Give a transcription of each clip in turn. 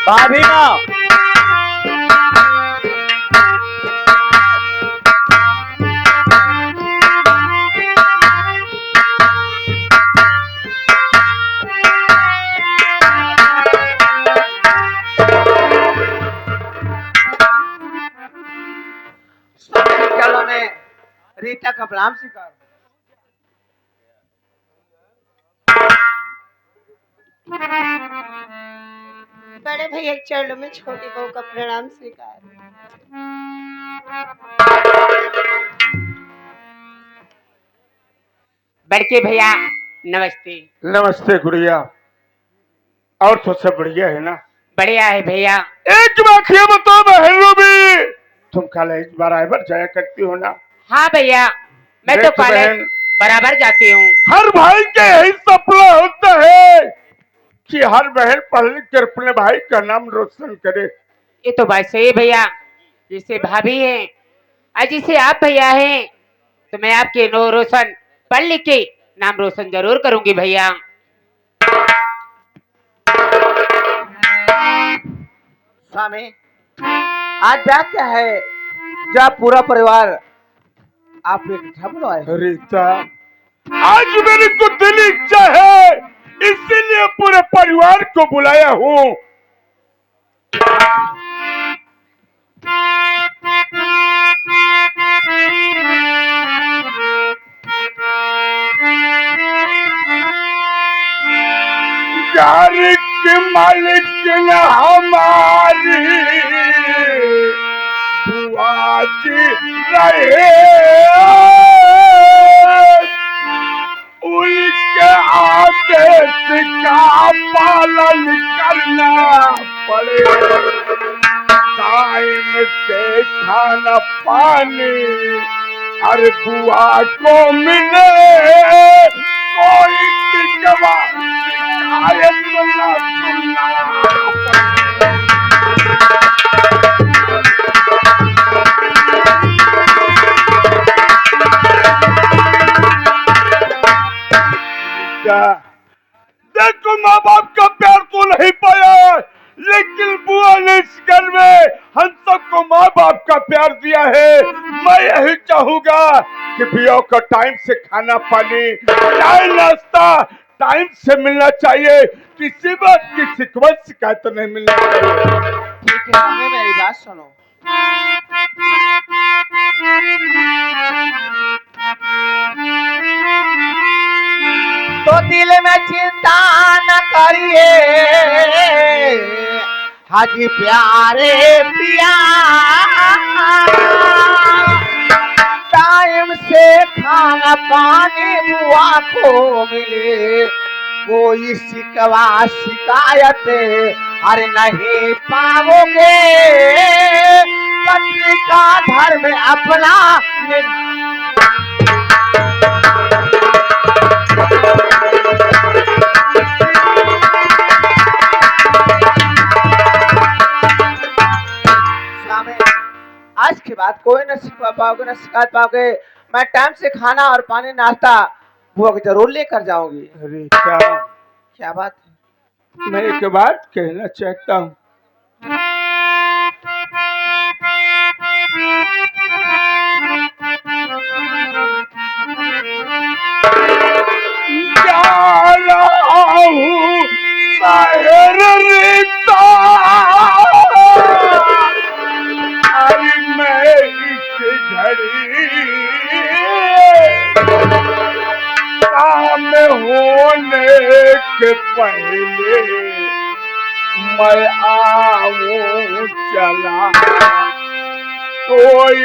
भाभी माँ। चलो मैं रीता का बलाम शिकार। बड़े भैया के चरणों में छोटी बहू का प्रणाम स्वीकार। बड़के भैया नमस्ते। नमस्ते गुड़िया। और तो सब बढ़िया है ना? बढ़िया है भैया। एक बात ये बताओ बहन रूबी, तुम कॉलेज बराबर जाया करती हो ना? हाँ भैया, मैं तो कॉलेज बराबर जाती हूँ। हर भाई के यही सपना होता है कि हर बहन पढ़ लिख कर अपने भाई का नाम रोशन करे। ये तो बात सही है भैया। जिसे भाभी है और जिसे आप भैया हैं, तो मैं आपके नो रोशन पढ़ लिख के नाम रोशन जरूर करूंगी भैया। स्वामी आज बात क्या है जब पूरा परिवार आप इकट्ठा बुलाए? रीता, आज मेरी को दिल इच्छा है, इसीलिए पूरे परिवार को बुलाया हूँ। गाड़ी के मालिक न हमारी बुआ जी रहे, उनके आदेश का पालन करना पड़े। टाइम से खाना पानी अरे बुआ को मिले, कोई शिकायत न सुनना पड़े। देखो माँ बाप का प्यार तो नहीं पाया, लेकिन बुआ ने इस घर में हम सबको माँ बाप का प्यार दिया है। मैं यही चाहूंगा कि भैया का टाइम से खाना पानी, चाय नाश्ता टाइम से मिलना चाहिए, किसी बात की शिकायत नहीं मिलना चाहिए। ठीक है स्वामी, मेरी बात सुनो। तो दिल में चिंता न करिए हाजी प्यारे पिया, टाइम से खाना पानी बुआ को मिले, कोई शिकायत अरे नहीं पाओगे। पत्नी का धर्म अपना आज के बाद कोई न सिखा पाओगे न शिकायत पाओगे। मैं टाइम से खाना और पानी नाश्ता वो जरूर लेकर जाऊंगी। रीता, क्या बात है? मैं एक बात कहना चाहता हूँ। रीता, अरे मैं इस घड़ी काम होने के पहले मैं आऊं चला, कोई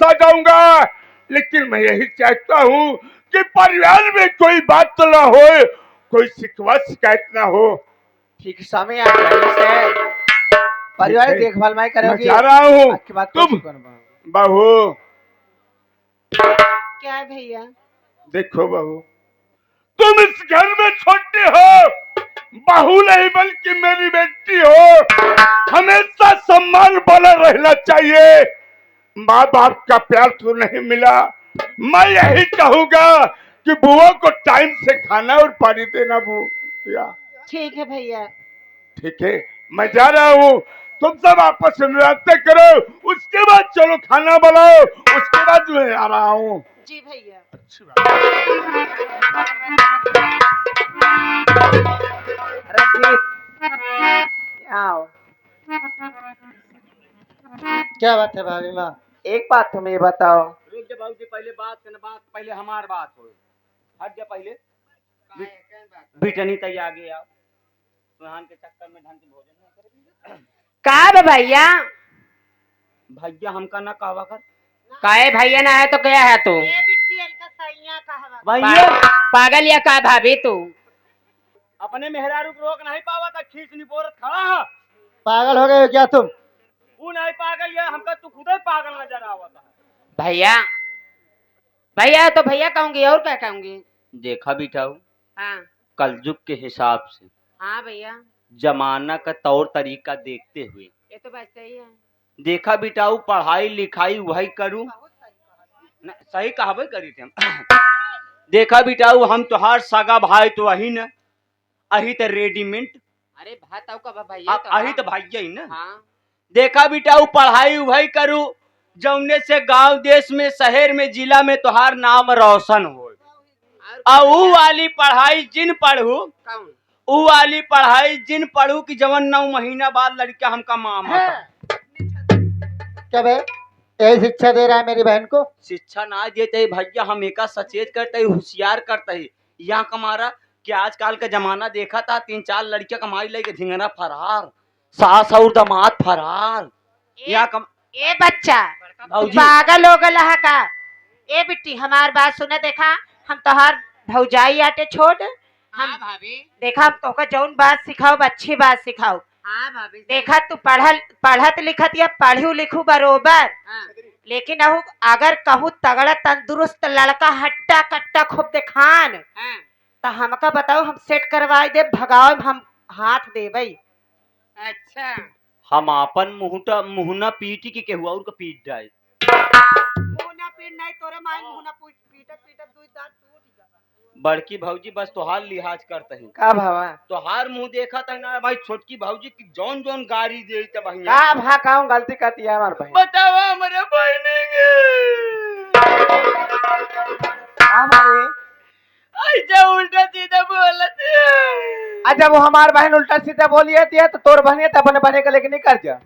आ जाऊंगा, लेकिन मैं यही चाहता हूँ कि परिवार में कोई बात तो ना हो, कोई शिकवा शिकायत ना हो। ठीक समय आ गया सर, परिवार की ठीक है। देखभाल मैं मैं करूंगी। जा रहा हूँ। आज के बाद तुम कोशिश करूंगा। बहू, क्या है भैया? देखो बहू, तुम इस घर में छोटी हो, बहू नहीं बल्कि मेरी बेटी हो। हमेशा सम्मान बना रहना चाहिए। माँ बाप का प्यार तो नहीं मिला, मैं यही कहूंगा कि बुआ को टाइम से खाना और पानी देना बुआ। ठीक है भैया। ठीक है, मैं जा रहा हूँ। तुम सब आपस में बातें करो, उसके बाद चलो खाना बनाओ, उसके बाद मैं आ रहा हूँ। जी भैया। अच्छी बात। रंजीत, यहाँ आओ। क्या बात है भाभी माँ? एक बात तुम्हें ये बताओ, रुक जा बाबूजी, पहले बात करना, बात पहले हमार बात हो। हट जा पहले। बिटनी तय आ गया, सुहान के चक्कर में ढंग से भोजन नहीं करे। का बे भैया? भैया हमका ना कहवा कर। काहे भैया ना है तो क्या है तू? ये बिट्टी अलका सैया कहवा। भैया पागल या का भाभी तू? अपने मेहरारू को रोक नहीं पावा था, खींच नहीं बोरत खड़ा है। पागल हो गए हो क्या तुम? तू नहीं पागल है, हमका तू खुद ही पागल नजर आवता है। भैया भैया तो भैया कहूंगी और क्या कहूंगी? देखा बिठाऊ, हाँ कलयुग के हिसाब से हाँ भैया, जमाना का तौर तरीका देखते हुए ये तो बात सही है। देखा बिटाऊ, पढ़ाई लिखाई वही करूं न, सही कहबे करी थे हम। देखा बिटाऊ, हम तोहार सगा भाई तो वही न, अही तो रेडीमेड, अरे भात आओ का भैया तो अही तो भाइया ही न। हाँ देखा बिटाऊ, पढ़ाई वही करूं जौने से गांव देश में शहर में जिला में तोहार नाम रोशन हो। और ऊ वाली पढ़ाई जिन पढ़ू, कौन? ऊ वाली पढ़ाई जिन पढ़ू कि जवन 9 महीना बाद लड़का हमका मामा था। क्या बे, यही शिक्षा दे रहा है मेरी बहन को? शिक्षा ना देते भैया, हम एका सचेत करते होशियार करते ही यहाँ कमारा कि आजकल का जमाना देखा था 3-4 लड़कियां कमाई लेके धिंगना फरार, सास और दामाद फरार। यहाँ कम ए बच्चा भाऊजी, पागल हो गला है का? ए बिट्टी हमार बात सुने, देखा हम तोहार भौजाई आटे छोड़, हम हाँ भाभी, देखा हम तोका जौन बात सिखाओ अच्छी बात सिखाओ। हाँ भाभी, देखा तू पढ़त लिखत या पढ़ू लिखू बरोबर, हाँ लेकिन अहू अगर कहूँ तगड़ा तंदुरुस्त लड़का हट्टा कट्टा खूब देखान हाँ। तो हमका बताओ, हम सेट करवाई दे, भगाओ हम हाथ देबै। अच्छा हम आपन मुहना पीटी के केहू और का पीट जाए। मुहना पीट नहीं, तोरे माई मुहना पीटत पीटत दुई दांत टूट गया। बड़की भौजी बस तोहार लिहाज करते हैं, का भावा? तोहार मुंह देखा था ना भाई, छोटकी भौजी की जौन जौन गाड़ी दे भैया। का भा कहूँ, गलती करती है हमारे बहन। बताओ हमारे बहने हमारे ऐसा उल्टा सीधा बोलत अच्छा, वो हमार बहन उल्टा सीधा बोली है तो तोर बहन तो अपने बहने के लेके नहीं कर जा।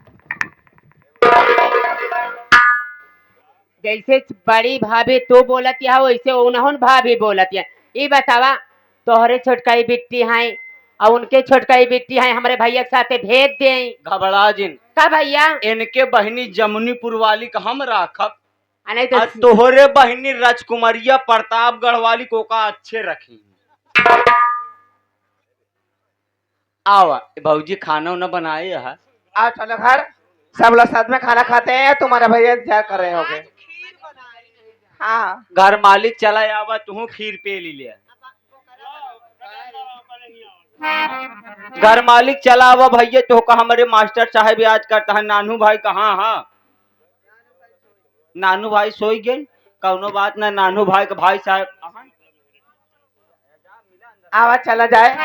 जैसे बड़ी भाभी तू बोलत है वैसे उन्होंने भाभी बोलत है। ये बतावा, तोहरे छोटकाई बिट्टी हैं और उनके छोटकाई बिट्टी हैं, हमारे भैया के साथे भेज दे। घबरा जिन का भैया? इनके बहनी जमुनीपुर वाली का हम राखब, नहीं और तो तोहरे बहनी राजकुमारिया प्रतापगढ़ वाली को का अच्छे रखी। आवा भौजी, खाना उना बनाए है। आ चलो घर, सब लोग साथ में खाना खाते हैं, तुम्हारे भैया इंतजार कर रहे होंगे। हाँ घर मालिक चला आवा, तू खीर पे ली ले। घर मालिक चला आवा भैया, तो का हमारे मास्टर साहब याद करता है। नानू भाई कहाँ? हाँ नानू भाई सोई गए, कौनो बात ना। नानू भाई का भाई साहब आवा चला जाए।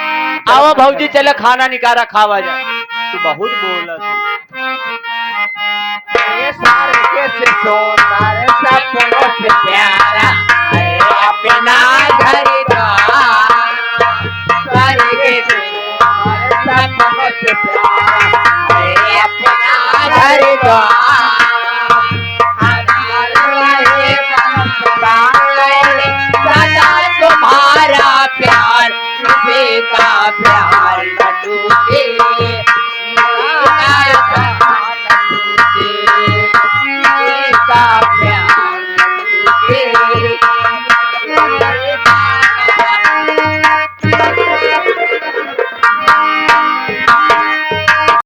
आवा भौजी, चले खाना निकारा खावा जाए। तू बहुत बोला ये सारे कैसे सोनारे सपनों से प्यारा है अपना घर द्वार, सारे कैसे सोनारे सपनों से प्यारा है अपना घर द्वार। हमारे सदा तुम्हारा प्यार, किसी का प्यार